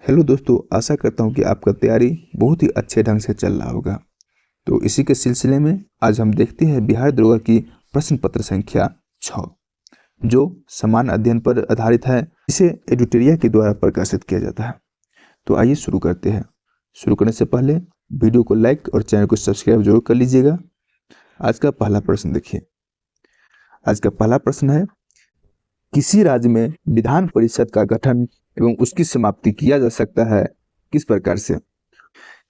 Hello दोस्तों, आशा करता हूँ कि आपका तैयारी बहुत ही अच्छे ढंग से चल रहा होगा। तो इसी के सिलसिले में आज हम देखते हैं बिहार दरोगा की प्रश्न पत्र संख्या 6, जो समान अध्ययन पर आधारित है। इसे एडिटोरिया के द्वारा प्रकाशित किया जाता है। तो आइए शुरू करते हैं। शुरू करने से पहले वीडियो को लाइक और चैनल को सब्सक्राइब जरूर कर लीजिएगा। आज का पहला प्रश्न देखिए। आज का पहला प्रश्न है, किसी राज्य में विधान परिषद का गठन एवं उसकी समाप्ति किया जा सकता है किस प्रकार से?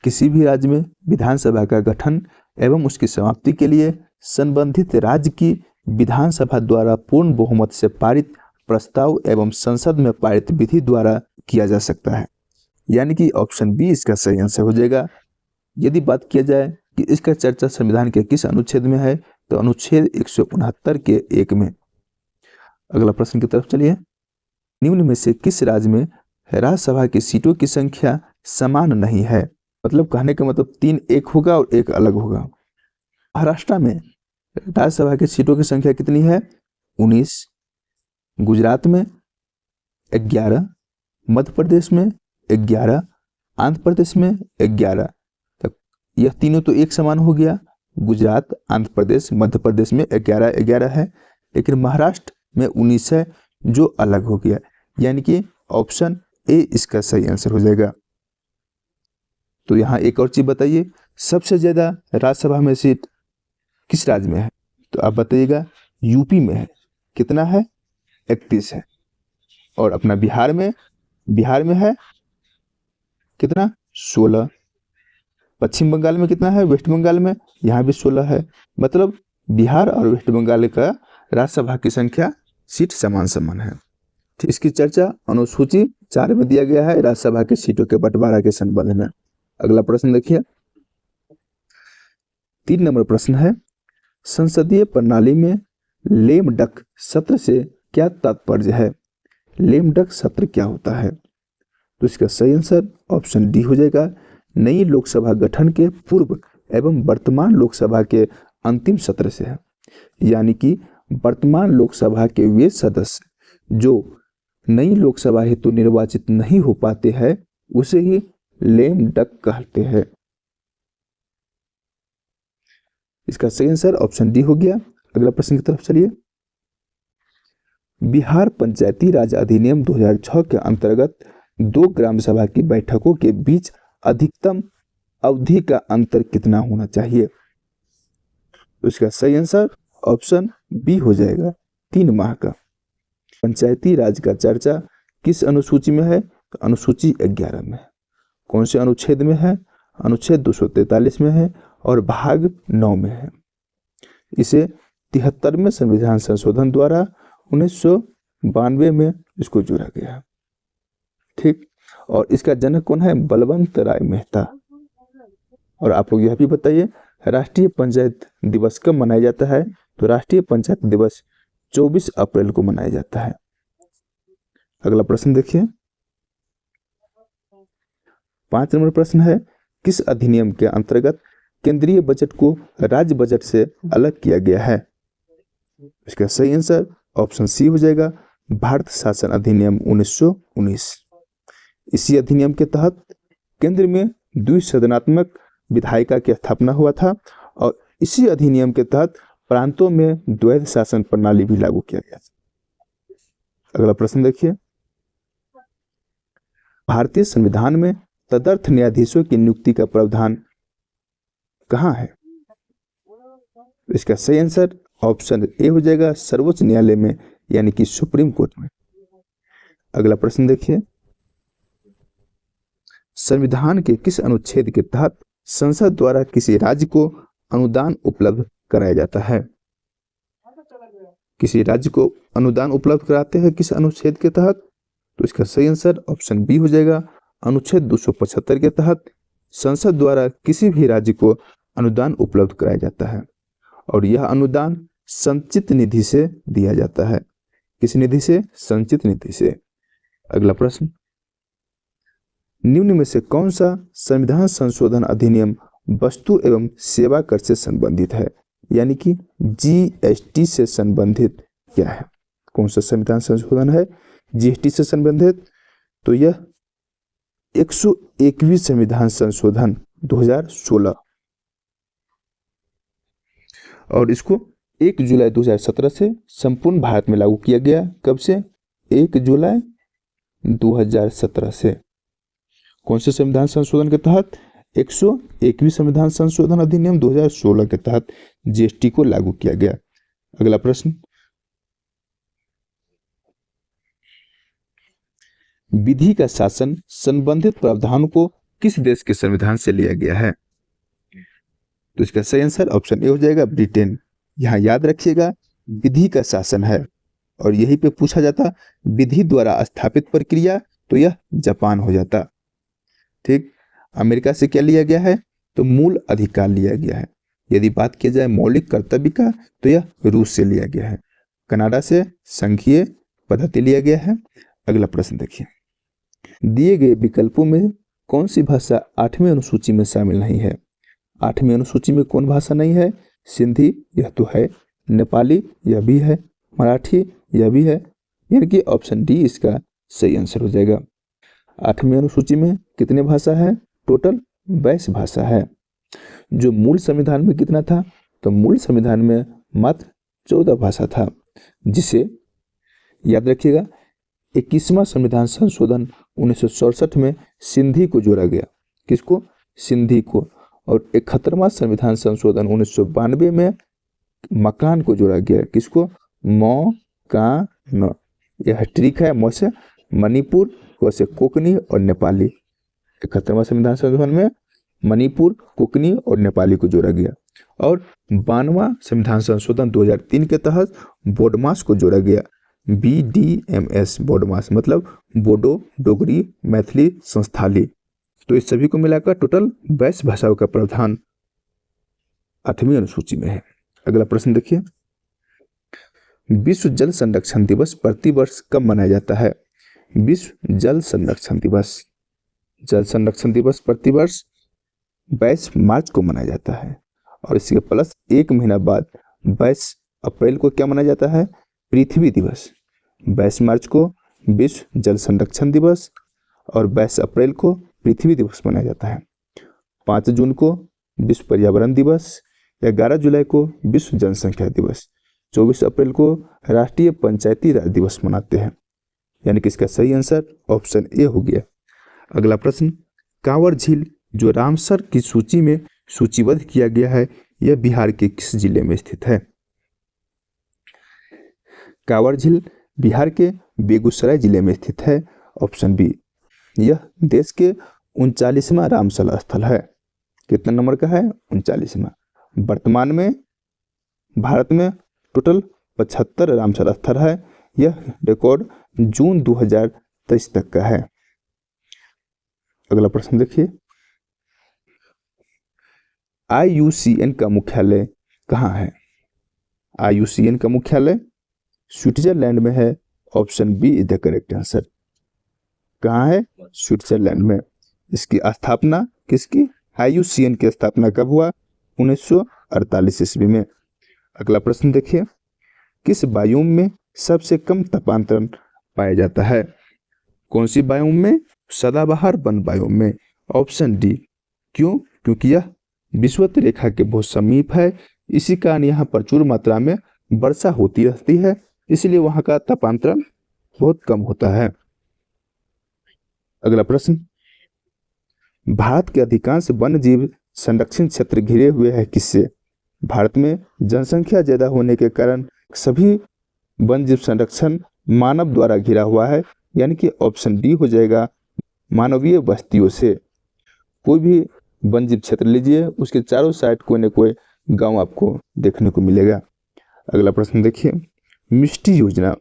किसी भी राज्य में विधानसभा का गठन एवं उसकी समाप्ति के लिए संबंधित राज्य की विधानसभा द्वारा पूर्ण बहुमत से पारित प्रस्ताव एवं संसद में पारित विधि द्वारा किया जा सकता है। यानी कि ऑप्शन बी इसका सही आंसर हो जाएगा। यदि बात किया जाए कि इसका चर्चा संविधान के किस अनुच्छेद में है, तो अनुच्छेद 169 के 1 में। अगला प्रश्न की तरफ चलिए। निम्न में से किस राज्य में राज्यसभा की सीटों की संख्या समान नहीं है? मतलब कहने का मतलब 3 एक होगा और एक अलग होगा। महाराष्ट्र में राज्यसभा की सीटों की संख्या कितनी है? 19। गुजरात में 11, मध्य प्रदेश में 11, आंध्र प्रदेश में 11। तो यह तीनों तो एक समान हो गया। गुजरात, आंध्र प्रदेश, मध्य प्रदेश में 11-11 है, लेकिन महाराष्ट्र में 19 है, जो अलग हो गया। यानी कि ऑप्शन ए इसका सही आंसर हो जाएगा। तो यहाँ एक और चीज बताइए, सबसे ज्यादा राज्यसभा में सीट किस राज्य में है? तो आप बताइएगा। यूपी में है, कितना है? 31 है। और अपना बिहार में है कितना? 16। पश्चिम बंगाल में कितना है? वेस्ट बंगाल में यहाँ भी 16 है। मतलब बिहार और वेस्ट बंगाल का राज्यसभा की संख्या सीट समान समान है। इसकी चर्चा अनुसूची 4 में दिया गया है राज्यसभा की सीटों के बंटवारा के संबंध में। अगला प्रश्न देखिए। 3 नंबर प्रश्न है, संसदीय प्रणाली में लेम डक सत्र से क्या तात्पर्य है? लेम डक सत्र क्या होता है? तो इसका सही आंसर ऑप्शन डी हो जाएगा। नई लोकसभा गठन के पूर्व एवं वर्तमान लोकसभा के अंतिम सत्र से है। यानी कि वर्तमान लोकसभा के वे सदस्य जो नई लोकसभा हेतु निर्वाचित नहीं हो पाते हैं, उसे ही लेम डक कहते हैं। इसका सही आंसर ऑप्शन डी हो गया। अगला प्रश्न की तरफ चलिए। बिहार पंचायती राज अधिनियम 2006 के अंतर्गत 2 ग्राम सभा की बैठकों के बीच अधिकतम अवधि का अंतर कितना होना चाहिए? तो इसका सही आंसर ऑप्शन बी हो जाएगा, 3 माह का। पंचायती राज का चर्चा किस अनुसूची में है? तो अनुसूची 11 में है। कौन से अनुच्छेद में है? अनुच्छेद 243 में है और भाग 9 में है। इसे 73वें संविधान संशोधन द्वारा 1992 में इसको जोड़ा गया है। ठीक। और इसका जनक कौन है? बलवंत राय मेहता। और आप लोग यह भी बताइए, राष्ट्रीय पंचायत दिवस कब मनाया जाता है? तो राष्ट्रीय पंचायत दिवस 24 अप्रैल को मनाया जाता है। अगला प्रश्न देखिए। 5 नंबर प्रश्न है, किस अधिनियम के अंतर्गत केंद्रीय बजट को राज्य बजट से अलग किया गया है? इसका सही आंसर ऑप्शन सी हो जाएगा, भारत शासन अधिनियम 1919। इसी अधिनियम के तहत केंद्र में द्विसदनात्मक विधायिका की स्थापना हुआ था और इसी अधिनियम के तहत प्रांतों में द्वैध शासन प्रणाली भी लागू किया गया। अगला प्रश्न देखिए। भारतीय संविधान में तदर्थ न्यायाधीशों की नियुक्ति का प्रावधान कहाँ है? इसका सही आंसर ऑप्शन ए हो जाएगा, सर्वोच्च न्यायालय में, यानी कि सुप्रीम कोर्ट में। अगला प्रश्न देखिए। संविधान के किस अनुच्छेद के तहत संसद द्वारा किसी राज्य को अनुदान उपलब्ध कराया जाता है? किसी राज्य को अनुदान उपलब्ध कराते हैं किस अनुच्छेद के तहत? तो इसका सही आंसर ऑप्शन बी हो जाएगा, अनुच्छेद 275 के तहत संसद द्वारा किसी भी राज्य को अनुदान उपलब्ध कराया जाता है और यह अनुदान संचित निधि से दिया जाता है। किस निधि से? संचित निधि से। अगला प्रश्न, निम्न में से कौन सा संविधान संशोधन अधिनियम वस्तु एवं सेवा कर से संबंधित है? यानी कि जीएसटी से संबंधित क्या है? कौन सा संविधान संशोधन है जीएसटी से संबंधित? तो यह 101वीं संविधान संशोधन 2016 और इसको 1 जुलाई 2017 से संपूर्ण भारत में लागू किया गया। कब से? 1 जुलाई 2017 से। कौन से संविधान संशोधन के तहत? 101वीं संविधान संशोधन अधिनियम 2016 के तहत जीएसटी को लागू किया गया। अगला प्रश्न, विधि का शासन संबंधित प्रावधानों को किस देश के संविधान से लिया गया है? तो इसका सही आंसर ऑप्शन ए हो जाएगा, ब्रिटेन। यहां याद रखिएगा विधि का शासन है और यही पे पूछा जाता विधि द्वारा स्थापित प्रक्रिया, तो यह जापान हो जाता। ठीक। अमेरिका से क्या लिया गया है? तो मूल अधिकार लिया गया है। यदि बात की जाए मौलिक कर्तव्य का, तो यह रूस से लिया गया है। कनाडा से संघीय पद्धति लिया गया है। अगला प्रश्न देखिए, दिए गए विकल्पों में कौन सी भाषा 8वीं अनुसूची में शामिल नहीं है? 8वीं अनुसूची में कौन भाषा नहीं है? सिंधी, यह तो है। नेपाली, यह भी है। मराठी, यह भी है। यानी कि ऑप्शन डी इसका सही आंसर हो जाएगा। 8वीं अनुसूची में कितने भाषा है? टोटल 22 भाषा है। जो मूल संविधान में कितना था? तो मूल संविधान में मात्र 14 भाषा था, जिसे याद रखिएगा 21वां संविधान संशोधन 1967 में सिंधी को जोड़ा गया। किसको? सिंधी को। और 71वां संविधान संशोधन 1992 में मकान को जोड़ा गया। किसको? मौ का न। यह ट्रिक है। मौ से मणिपुर, को से कोकनी और नेपाली। 71वां संविधान संशोधन में मणिपुर, कोकनी और नेपाली को जोड़ा गया। और 92वां संविधान संशोधन 2003 के तहत बोडमास को जोड़ा गया। BDMS, बोडमास मतलब बोडो, डोगरी, मैथिली, संस्थाली। तो इस सभी को मिलाकर टोटल 22 भाषाओं का प्रावधान 8वीं अनुसूची में है। अगला प्रश्न देखिए, विश्व जल संरक्षण दिवस प्रतिवर्ष कब मनाया जाता है? विश्व जल संरक्षण दिवस, जल संरक्षण दिवस प्रतिवर्ष 22 मार्च को मनाया जाता है। और इसके प्लस एक महीना बाद 22 अप्रैल को क्या मनाया जाता है? पृथ्वी दिवस। 22 मार्च को विश्व जल संरक्षण दिवस और 22 अप्रैल को पृथ्वी दिवस मनाया जाता है। 5 जून को विश्व पर्यावरण दिवस, 11 जुलाई को विश्व जनसंख्या दिवस, 24 अप्रैल को राष्ट्रीय पंचायती राज दिवस मनाते हैं। यानी कि इसका सही आंसर ऑप्शन ए हो गया। अगला प्रश्न, कांवर झील जो रामसर की सूची में सूचीबद्ध किया गया है, यह बिहार के किस जिले में स्थित है? कांवर झील बिहार के बेगूसराय जिले में स्थित है। Option B. यह देश के 39वां रामसर स्थल है। कितने नंबर का है? 39वां। वर्तमान में भारत में टोटल 75 रामसर स्थल है। यह रिकॉर्ड जून 2023 तक का है। अगला प्रश्न देखिए, IUCN का मुख्यालय कहाँ है? IUCN का मुख्यालय स्विट्जरलैंड में है। Option B is the correct answer. कहाँ है? स्विट्जरलैंड में। इसकी स्थापना किसकी? IUCN की स्थापना कब हुआ? 1948 ईस्वी में। अगला प्रश्न देखिए, किस बायोम में सबसे कम तापांतरण पाया जाता है? कौन सी बायोम में? सदाबहार वन बायोम में। Option D. क्यों? क्योंकि यह विषुवत रेखा के बहुत समीप है। इसी कारण यहाँ प्रचुर मात्रा में वर्षा होती रहती है, इसलिए वहां का तापांतरण बहुत कम होता है। अगला प्रश्न, भारत के अधिकांश वन्य जीव संरक्षण क्षेत्र घिरे हुए हैं किससे? भारत में जनसंख्या ज्यादा होने के कारण सभी वन्य जीव संरक्षण मानव द्वारा घिरा हुआ है। यानी कि ऑप्शन डी हो जाएगा, मानवीय बस्तियों से। कोई भी वन्य जीव क्षेत्र लीजिए, उसके चारों साइड कोई न कोई गांव आपको देखने को मिलेगा। अगला प्रश्न देखिए, मिष्टी योजना,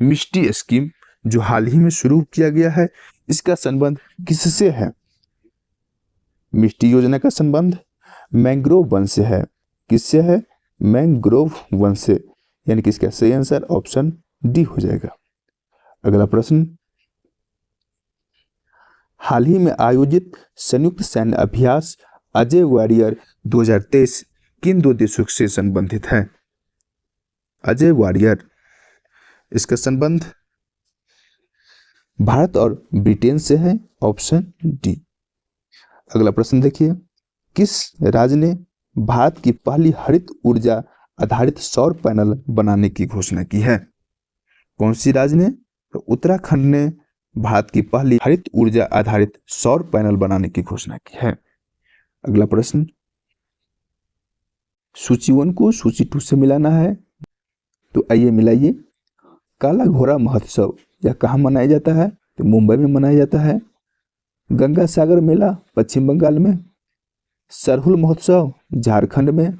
मिष्टी स्कीम जो हाल ही में शुरू किया गया है, इसका संबंध किससे है? मिष्टी योजना का संबंध मैंग्रोव वन से है। किससे है? मैंग्रोव वन से। यानी कि इसका सही आंसर ऑप्शन डी हो जाएगा। अगला प्रश्न, हाल ही में आयोजित संयुक्त सैन्य अभ्यास अजय वॉरियर 2023 किन दो देशों से संबंधित है? अजय वॉरियर, इसका संबंध भारत और ब्रिटेन से है, ऑप्शन डी। अगला प्रश्न देखिए, किस राज्य ने भारत की पहली हरित ऊर्जा आधारित सौर पैनल बनाने की घोषणा की है? कौन सी राज्य ने? तो उत्तराखंड ने भारत की पहली हरित ऊर्जा आधारित सौर पैनल बनाने की घोषणा की है। अगला प्रश्न, सूची 1 को सूची 2 से मिलाना है, तो आइए मिलाइए। काला घोड़ा महोत्सव यह कहाँ मनाया जाता है? तो मुंबई में मनाया जाता है। गंगा सागर मेला पश्चिम बंगाल में, सरहुल महोत्सव झारखंड में,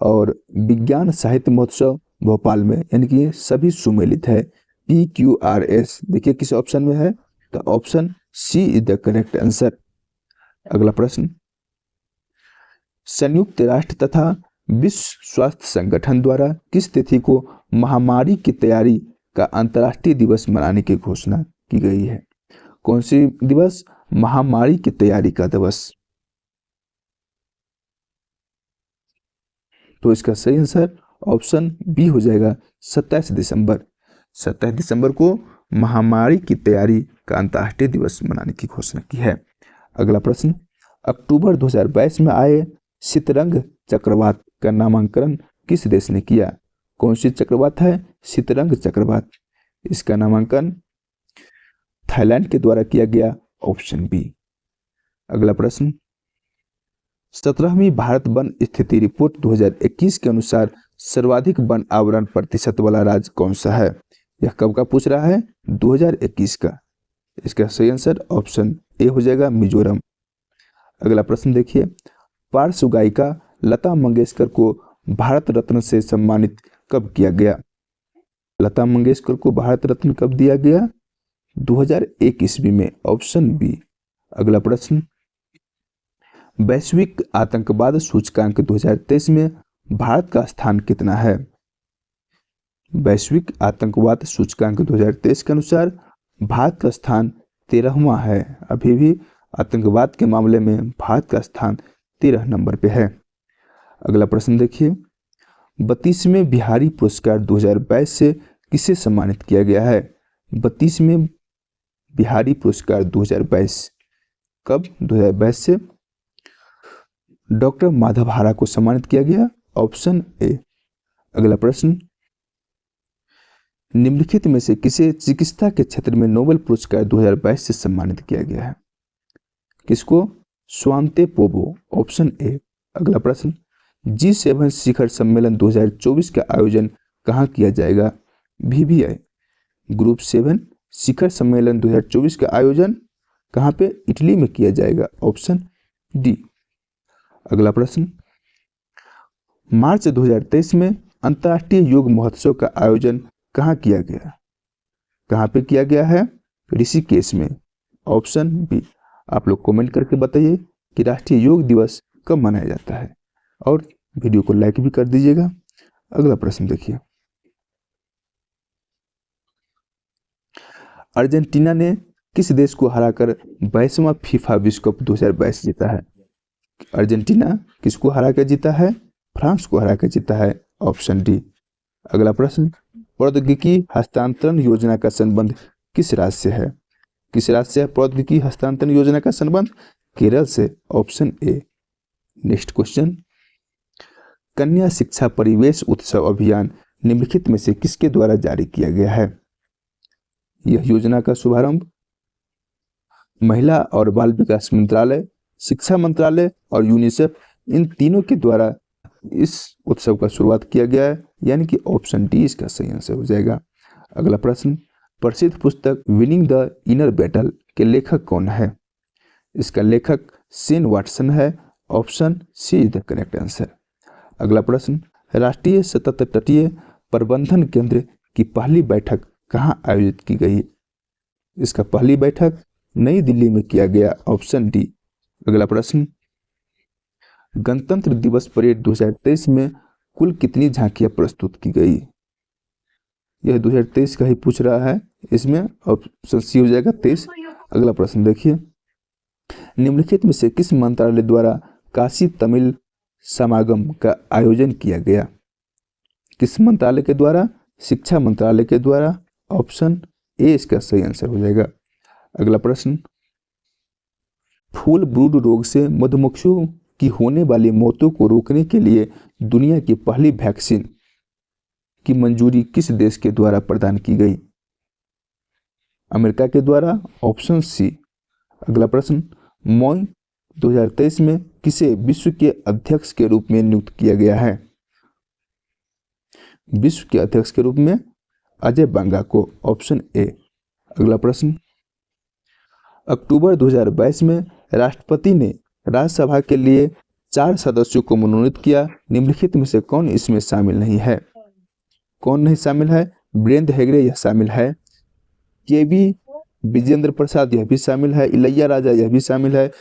और विज्ञान साहित्य महोत्सव भोपाल में, यानी कि सभी सुमेलित है। PQRS देखिए किस ऑप्शन में है, तो option C is the correct answer. अगला प्रश्न, संयुक्त राष्ट्र तथा विश्व स्वास्थ्य संगठन द्वारा किस तिथि को महामारी की तैयारी का अंतर्राष्ट्रीय दिवस मनाने की घोषणा की गई है? कौन सी दिवस? महामारी की तैयारी का दिवस। तो इसका सही आंसर ऑप्शन बी हो जाएगा, 27 दिसंबर। 27 दिसंबर को महामारी की तैयारी का अंतर्राष्ट्रीय दिवस मनाने की घोषणा की है। अगला प्रश्न, अक्टूबर 2022 में आए शीतरंग चक्रवात का नामकरण किस देश ने किया? कौन सी चक्रवात है? शीतरंग चक्रवात। इसका नामांकन थाईलैंड के द्वारा किया गया, ऑप्शन बी। अगला प्रश्न, 17वीं भारत वन स्थिति रिपोर्ट 2021 के अनुसार सर्वाधिक वन आवरण प्रतिशत वाला राज्य कौन सा है? यह कब का पूछ रहा है? 2021 का। इसका सही आंसर ऑप्शन ए हो जाएगा, मिजोरम। अगला प्रश्न देखिए, पार्श्व गायिका लता मंगेशकर को भारत रत्न से सम्मानित कब किया गया? लता मंगेशकर को भारत रत्न कब दिया गया? 2001 ईस्वी में, ऑप्शन बी। अगला प्रश्न, वैश्विक आतंकवाद सूचकांक 2023 में भारत का स्थान कितना है? वैश्विक आतंकवाद सूचकांक 2023 के अनुसार भारत का स्थान 13वां है। अभी भी आतंकवाद के मामले में भारत का स्थान 13 नंबर पे है। अगला प्रश्न देखिए, 32वें बिहारी पुरस्कार 2022 से किसे सम्मानित किया गया है? 32वें बिहारी पुरस्कार 2022 कब? 2022 से डॉक्टर माधवहारा को सम्मानित किया गया, ऑप्शन ए। अगला प्रश्न, निम्नलिखित में से किसे चिकित्सा के क्षेत्र में नोबेल पुरस्कार 2022 से सम्मानित किया गया है? किसको? Svante पोबो, option A. अगला प्रश्न, G7 शिखर सम्मेलन 2024 का आयोजन कहाँ किया जाएगा? VVI ग्रुप 7 शिखर सम्मेलन 2024 का आयोजन कहाँ पे? इटली में किया जाएगा, ऑप्शन डी। अगला प्रश्न, मार्च 2023 में अंतर्राष्ट्रीय योग महोत्सव का आयोजन कहाँ किया गया? कहाँ पे किया गया है? ऋषिकेश में, ऑप्शन बी। आप लोग कमेंट करके बताइए कि राष्ट्रीय योग दिवस कब मनाया जाता है, और वीडियो को लाइक भी कर दीजिएगा। अगला प्रश्न देखिए, अर्जेंटीना ने किस देश को हराकर 22वां फीफा विश्व कप 2022 जीता है? अर्जेंटीना किसको हरा कर जीता है? फ्रांस को हरा कर जीता है, ऑप्शन डी। अगला प्रश्न, प्रौद्योगिकी हस्तांतरण योजना का संबंध किस राज्य से है? किस राज्य से है प्रौद्योगिकी हस्तांतरण योजना का संबंध? केरल से, ऑप्शन ए। नेक्स्ट क्वेश्चन, कन्या शिक्षा परिवेश उत्सव अभियान निम्नलिखित में से किसके द्वारा जारी किया गया है? यह योजना का शुभारंभ महिला और बाल विकास मंत्रालय, शिक्षा मंत्रालय और यूनिसेफ, इन तीनों के द्वारा इस उत्सव का शुरुआत किया गया है, यानी कि ऑप्शन डी इसका सही आंसर हो जाएगा। अगला प्रश्न, प्रसिद्ध पुस्तक विनिंग द इनर बैटल के लेखक कौन है? इसका लेखक शेन वाटसन है, option C is the correct answer. अगला प्रश्न, राष्ट्रीय सतत तटीय प्रबंधन केंद्र की पहली बैठक कहाँ आयोजित की गई? इसका पहली बैठक नई दिल्ली में किया गया, ऑप्शन डी। अगला प्रश्न, गणतंत्र दिवस परेड 2023 में कुल कितनी झांकियां प्रस्तुत की गई? यह 2023 का ही पूछ रहा है, इसमें ऑप्शन सी हो जाएगा 23। अगला प्रश्न देखिए, निम्नलिखित में से किस मंत्रालय द्वारा काशी तमिल समागम का आयोजन किया गया? किस मंत्रालय के द्वारा? शिक्षा मंत्रालय के द्वारा, ऑप्शन ए इसका सही आंसर हो जाएगा। अगला प्रश्न, फूल ब्रूड रोग से मधुमक्खियों की होने वाली मौतों को रोकने के लिए दुनिया की पहली वैक्सीन की मंजूरी किस देश के द्वारा प्रदान की गई? अमेरिका के द्वारा, ऑप्शन सी। अगला प्रश्न, मई 2023 में किसे विश्व के अध्यक्ष के रूप में नियुक्त किया गया है? विश्व के अध्यक्ष के रूप में अजय बांगा को, ऑप्शन ए। अगला प्रश्न, अक्टूबर 2022 में राष्ट्रपति ने राज्यसभा के लिए 4 सदस्यों को मनोनीत किया, निम्नलिखित में से कौन इसमें शामिल नहीं है? कौन नहीं शामिल है? वीरेंद्र हेगड़े यह शामिल है, के.वी. विजेंद्र प्रसाद यह भी शामिल है, इलैया राजा यह भी शामिल है,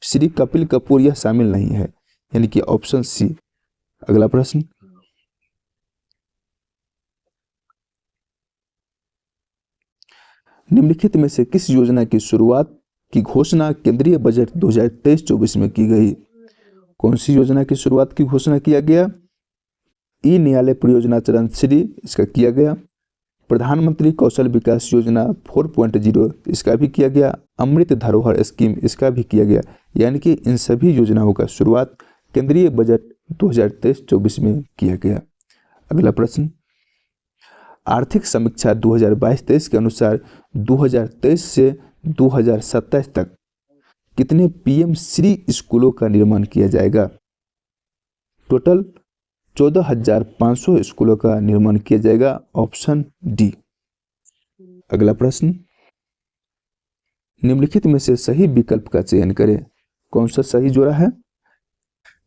श्री कपिल कपूर यह शामिल नहीं है, यानी कि ऑप्शन सी। अगला प्रश्न, निम्नलिखित में से किस योजना की शुरुआत की घोषणा केंद्रीय बजट 2023-24 में की गई? कौन सी योजना की शुरुआत की घोषणा किया गया? ई न्यायालय परियोजना चरण 3 इसका किया गया, प्रधानमंत्री कौशल विकास योजना 4.0 इसका भी किया गया, अमृत धरोहर स्कीम इसका भी किया गया, यानी कि इन सभी योजनाओं का शुरुआत केंद्रीय बजट 2023-24 में किया गया। अगला प्रश्न, आर्थिक समीक्षा 2022-23 के अनुसार 2023 से 2027 तक कितने पीएम श्री स्कूलों का निर्माण किया जाएगा? टोटल 14,500 स्कूलों का निर्माण किया जाएगा, ऑप्शन डी। अगला प्रश्न, निम्नलिखित में से सही विकल्प का चयन करें। कौन सा सही जोड़ा है?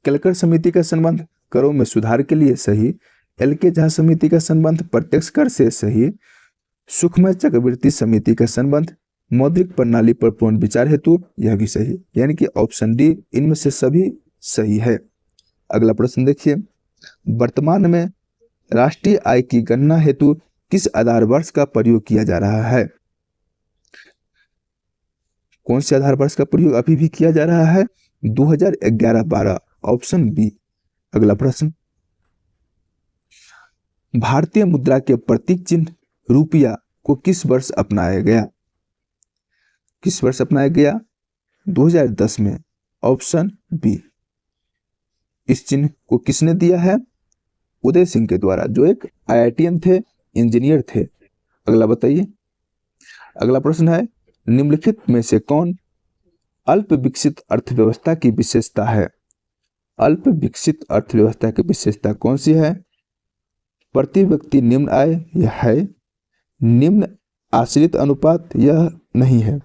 केलकर समिति का संबंध करों में सुधार के लिए सही, एल.के. झा समिति का संबंध प्रत्यक्ष कर से सही, सुखमय चक्रवर्ती समिति का संबंध मौद्रिक प्रणाली पर पूर्ण विचार हेतु यह भी सही, यानी कि ऑप्शन डी इनमें से सभी सही है। अगला प्रश्न देखिए, वर्तमान में राष्ट्रीय आय की गणना हेतु किस आधार वर्ष का प्रयोग किया जा रहा है? कौन से आधार वर्ष का प्रयोग अभी भी किया जा रहा है? 2011-12, ऑप्शन बी। अगला प्रश्न, भारतीय मुद्रा के प्रतीक चिन्ह रुपया को किस वर्ष अपनाया गया? किस वर्ष अपनाया गया? 2010 में, ऑप्शन बी। इस चिन्ह को किसने दिया है? उदय सिंह के द्वारा, जो एक IITian थे, इंजीनियर थे। अगला बताइए। अगला प्रश्न है, निम्नलिखित में से कौन अल्प विकसित अर्थव्यवस्था की विशेषता है? अल्प विकसित अर्थव्यवस्था की विशेषता कौन सी है? प्रति व्यक्ति निम्न आय यह है, निम्न आश्रित अनुपात यह नहीं है,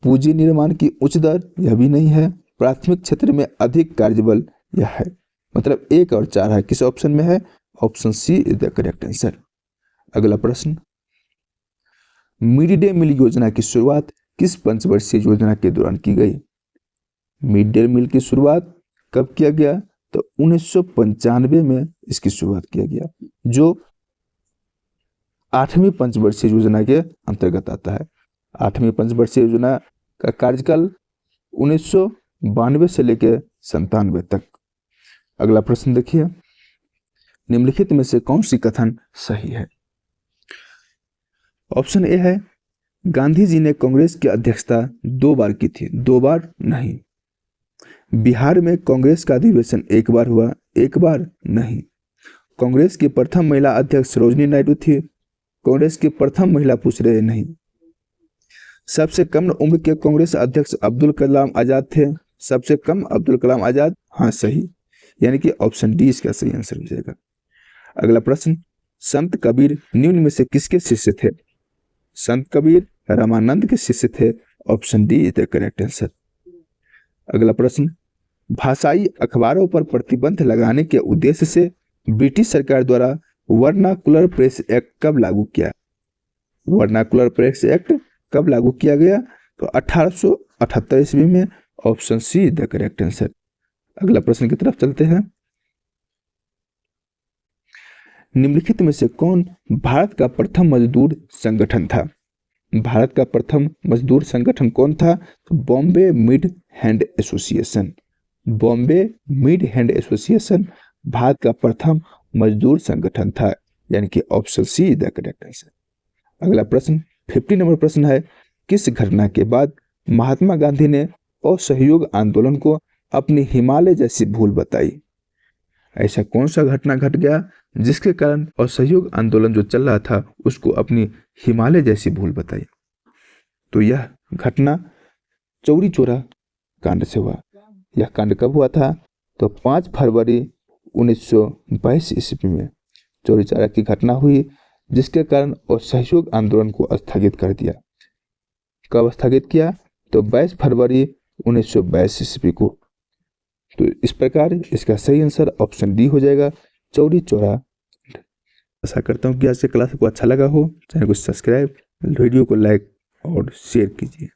पूंजी निर्माण की उच्च दर यह भी नहीं है, प्राथमिक क्षेत्र में अधिक कार्यबल यह है। मतलब 1 और 4 है, किस ऑप्शन में है? Option C is the correct answer. अगला प्रश्न, मिड डे मील योजना की शुरुआत किस पंचवर्षीय योजना के दौरान की गई? मिड डे मील की शुरुआत कब किया गया? तो 1995 में इसकी शुरुआत किया गया, जो 8वीं पंचवर्षीय योजना के अंतर्गत आता है। 8वीं पंचवर्षीय योजना का कार्यकाल 1992 से लेकर 97 तक। अगला प्रश्न देखिए, निम्नलिखित में से कौन सी कथन सही है? ऑप्शन ए है, गांधी जी ने कांग्रेस की अध्यक्षता 2 बार की थी, 2 बार नहीं। बिहार में कांग्रेस का अधिवेशन 1 बार हुआ, 1 बार नहीं। कांग्रेस की प्रथम महिला अध्यक्ष सरोजिनी नायडू थी, कांग्रेस की प्रथम महिला पूछ रहे नहीं। सबसे कम उम्र के कांग्रेस अध्यक्ष अब्दुल कलाम आजाद थे, सबसे कम अब्दुल कलाम आजाद, हाँ सही, यानी कि ऑप्शन डी इसका सही आंसर हो जाएगा। अगला प्रश्न, संत कबीर निम्न में से किसके शिष्य थे? संत कबीर रामानंद के शिष्य थे, option D is the correct answer. अगला प्रश्न, भाषाई अखबारों पर प्रतिबंध लगाने के उद्देश्य से ब्रिटिश सरकार द्वारा वर्नाकुलर प्रेस एक्ट कब लागू किया? वर्नाकुलर प्रेस एक्ट कब लागू किया गया? तो 1878 ईस्वी में, option C is the correct answer. अगला प्रश्न की तरफ चलते हैं, निम्नलिखित में से कौन भारत का प्रथम मजदूर संगठन था? भारत का प्रथम मजदूर संगठन कौन था? तो Bombay mill hand association. Bombay mill hand association Bharat का प्रथम मजदूर संगठन था, यानी कि option C is the correct answer. अगला प्रश्न, 50 नंबर प्रश्न है, किस घटना के बाद महात्मा गांधी ने असहयोग आंदोलन को अपनी हिमालय जैसी भूल बताई? ऐसा कौन सा घटना घट गया जिसके कारण असहयोग आंदोलन जो चल रहा था उसको अपनी हिमालय जैसी भूल बताई? तो यह घटना चौरी चौरा कांड से हुआ। यह कांड कब हुआ था? तो 5 फरवरी 1922 ईस्वी में चौरी चौरा की घटना हुई, जिसके कारण असहयोग आंदोलन को स्थगित कर दिया। कब स्थगित किया? तो 22 फरवरी 1922 ईस्वी को। तो इस प्रकार इसका सही आंसर ऑप्शन डी हो जाएगा, चौरी चौरा। आशा करता हूँ कि आज के क्लास को अच्छा लगा हो। चैनल को सब्सक्राइब, वीडियो को लाइक और शेयर कीजिए।